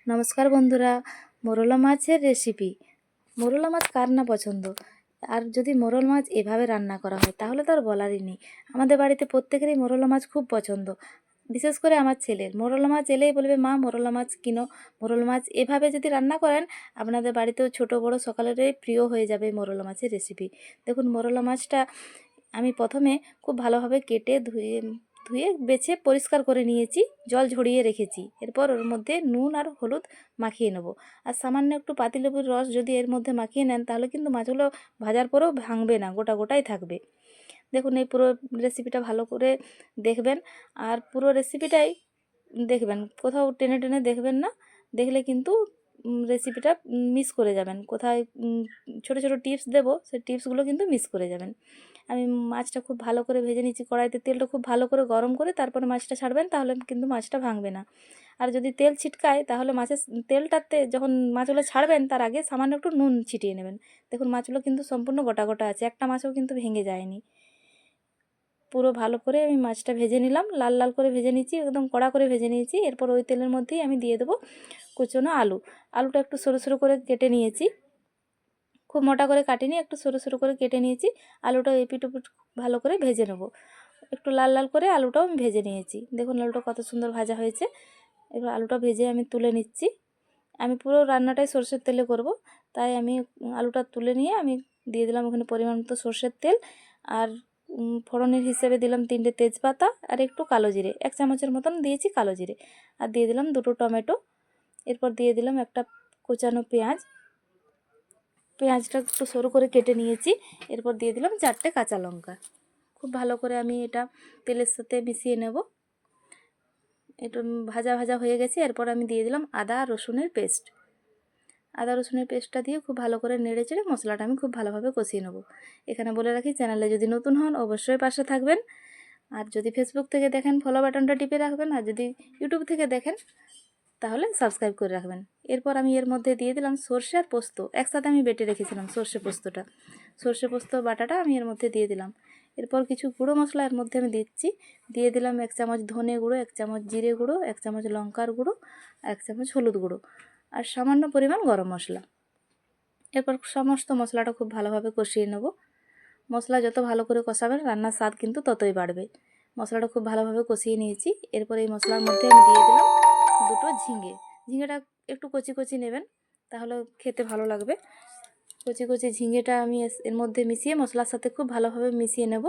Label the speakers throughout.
Speaker 1: নমস্কার বন্ধুরা, মোরলা মাছের রেসিপি। মোরলা মাছ কার না পছন্দ, আর যদি মোরল মাছ এভাবে রান্না করা হয় তাহলে তো আর বলারই নেই। আমাদের বাড়িতে প্রত্যেকেরই মোরলা মাছ খুব পছন্দ, বিশেষ করে আমার ছেলের। মোরলা মাছ এলেই বলবে মা মোরলা মাছ কিনো। মোরলা মাছ এভাবে যদি রান্না করেন আপনাদের বাড়িতেও ছোট বড় সকলেরই প্রিয় হয়ে যাবে মোরলা মাছের রেসিপি। দেখুন, মোরলা মাছটা আমি প্রথমে খুব ভালোভাবে কেটে ধুয়ে বেছে পরিষ্কার করে নিয়েছি, জল ঝরিয়ে রেখেছি। এরপর ওর মধ্যে নুন আর হলুদ মাখিয়ে নেব। আর সামান্য একটু পাতিলেবুর রস যদি এর মধ্যে মাখিয়ে নেন তাহলে কিন্তু মাছগুলো ভাজার পরেও ভাঙবে না, গোটা গোটাই থাকবে। দেখুন, এই পুরো রেসিপিটা ভালো করে দেখবেন, আর পুরো রেসিপিটাই দেখবেন, কোথাও টেনে টেনে দেখবেন না। দেখলে কিন্তু রেসিপিটা মিস করে যাবেন। কোথায় ছোট ছোট টিপস দেবো, সেই টিপসগুলো কিন্তু মিস করে যাবেন। আমি মাছটা খুব ভালো করে ভেজে নিচ্ছি। কড়াইতে তেলটা খুব ভালো করে গরম করে তারপরে মাছটা ছাড়বেন, তাহলে কিন্তু মাছটা ভাঙবে না। আর যদি তেল ছিটকায় তাহলে মাছের তেলটাতে যখন মাছগুলো ছাড়বেন তার আগে সামান্য একটু নুন ছিটিয়ে নেবেন। দেখুন, মাছগুলো কিন্তু সম্পূর্ণ গোটা গোটা আছে, একটা মাছও কিন্তু ভেঙে যায়নি। পুরো ভালো করে আমি মাছটা ভেজে নিলাম, লাল লাল করে ভেজে নিয়েছি, একদম কড়া করে ভেজে নিয়েছি। এরপর ওই তেলের মধ্যেই আমি দিয়ে দেবো কুচনো আলুটা একটু সরু সরু করে কেটে নিয়েছি, খুব মোটা করে কাটিনি, একটু সরু সরু করে কেটে নিয়েছি। আলুটা এপিট ওপিট ভালো করে ভেজে নেব, একটু লাল লাল করে আলুটাও আমি ভেজে নিয়েছি। দেখুন আলুটা কত সুন্দর ভাজা হয়েছে। এবার আলুটা ভেজে আমি তুলে নিচ্ছি। আমি পুরো রান্নাটাই সরষের তেলে করব, তাই আমি আলুটা তুলে নিয়ে আমি দিয়ে দিলাম ওখানে পরিমাণ মতো সরষের তেল। আর ফোড়নের হিসেবে দিলাম 3টে তেজপাতা আর একটু কালো জিরে, 1 চামচের মতন দিয়েছি কালো জিরে। আর দিয়ে দিলাম 2টো টমেটো। এরপর দিয়ে দিলাম একটা কোচানো পেঁয়াজটা একটু সরু করে কেটে নিয়েছি। এরপর দিয়ে দিলাম 4টে কাঁচা লঙ্কা। খুব ভালো করে আমি এটা তেলের সাথে মিশিয়ে নেব। এটা ভাজা ভাজা হয়ে গেছে। এরপর আমি দিয়ে দিলাম আদা রসুনের পেস্টটা দিয়ে খুব ভালো করে নেড়ে চেড়ে মশলাটা আমি খুব ভালোভাবে কষিয়ে নেব। এখানে বলে রাখি, চ্যানেলে যদি নতুন হন অবশ্যই পাশে থাকবেন। আর যদি ফেসবুক থেকে দেখেন ফলো বাটনটা টিপে রাখবেন, আর যদি ইউটিউব থেকে দেখেন তাহলে সাবস্ক্রাইব করে রাখবেন। এরপর আমি এর মধ্যে দিয়ে দিলাম সর্ষে আর পোস্ত, একসাথে আমি বেটে রেখেছিলাম সর্ষে পোস্ত বাটাটা আমি এর মধ্যে দিয়ে দিলাম। এরপর কিছু গুঁড়ো মশলা এর মধ্যে আমি দিয়ে দিলাম 1 চামচ ধনে গুঁড়ো, 1 চামচ জিরে গুঁড়ো, 1 চামচ লঙ্কার গুঁড়ো, 1 চামচ হলুদ গুঁড়ো, আর সামান্য পরিমাণ গরম মশলা। এরপর সমস্ত মশলাটা খুব ভালোভাবে কষিয়ে নেব। মশলা যত ভালো করে কষাবেন রান্নার স্বাদ কিন্তু ততই বাড়বে। মশলাটা খুব ভালোভাবে কষিয়ে নিয়েছি। এরপর এই মশলার মধ্যে আমি দিয়ে দিলাম 2টো ঝিঙেটা একটু কচি কচি নেবেন, তাহলে খেতে ভালো লাগবে। কচি কচি ঝিঙেটা আমি এর মধ্যে মিশিয়ে মশলার সাথে খুব ভালোভাবে মিশিয়ে নেব।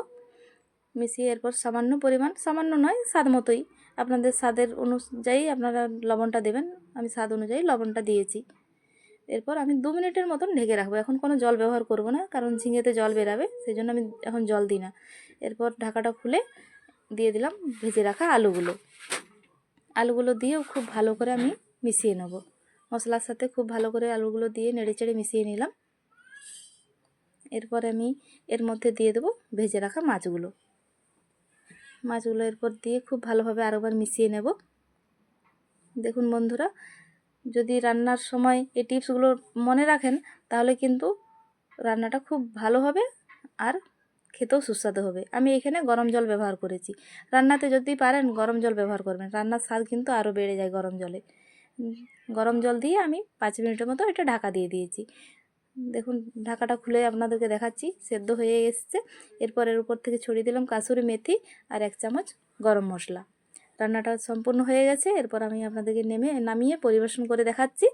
Speaker 1: মিশিয়ে এরপর সামান্য পরিমাণ, সামান্য নয় স্বাদ মতোই, আপনাদের স্বাদের অনুযায়ী আপনারা লবণটা দেবেন। আমি স্বাদ অনুযায়ী লবণটা দিয়েছি। এরপর আমি 2 মিনিটের মতন ঢেকে রাখবো। এখন কোনো জল ব্যবহার করব না, কারণ ঝিঙেতে জল বেরাবে, সেই জন্য আমি এখন জল দিই না। এরপর ঢাকাটা খুলে দিয়ে দিলাম ভেজে রাখা আলুগুলো দিয়েও খুব ভালো করে আমি মিশিয়ে নেব। মশলার সাথে খুব ভালো করে আলুগুলো দিয়ে নেড়েচেড়ে মিশিয়ে নিলাম। এরপর আমি এর মধ্যে দিয়ে দেবো ভেজে রাখা মাছগুলো এরপর দিয়ে খুব ভালোভাবে আরেকবার মিশিয়ে নেব। দেখুন বন্ধুরা, যদি রান্নার সময় এই টিপসগুলো মনে রাখেন তাহলে কিন্তু রান্নাটা খুব ভালো হবে আর খেতেও সুস্বাদু হবে। আমি এখানে গরম জল ব্যবহার করেছি। রান্নাতে যদি পারেন গরম জল ব্যবহার করবেন, রান্নার স্বাদ কিন্তু আরও বেড়ে যায় গরম জলে। গরম জল দিয়ে আমি 5 মিনিটের মতো এটা ঢাকা দিয়ে দিয়েছি। দেখুন ঢাকাটা খুলে আপনাদেরকে দেখাচ্ছি, সেদ্ধ হয়ে এসছে। এরপর এর উপর থেকে ছড়িয়ে দিলাম কাসুরি মেথি আর 1 চামচ গরম মশলা। রান্নাটা সম্পূর্ণ হয়ে গেছে। এরপর আমি আপনাদেরকে নামিয়ে পরিবেশন করে দেখাচ্ছি।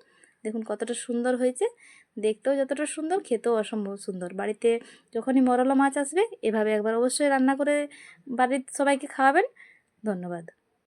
Speaker 1: দেখুন কতটা সুন্দর হয়েছে, দেখতেও যতটা সুন্দর, খেতেও অসম্ভব সুন্দর। বাড়িতে যখনই মরলা মাছ আসবে এভাবে একবার অবশ্যই রান্না করে বাড়ির সবাইকে খাওয়াবেন। ধন্যবাদ।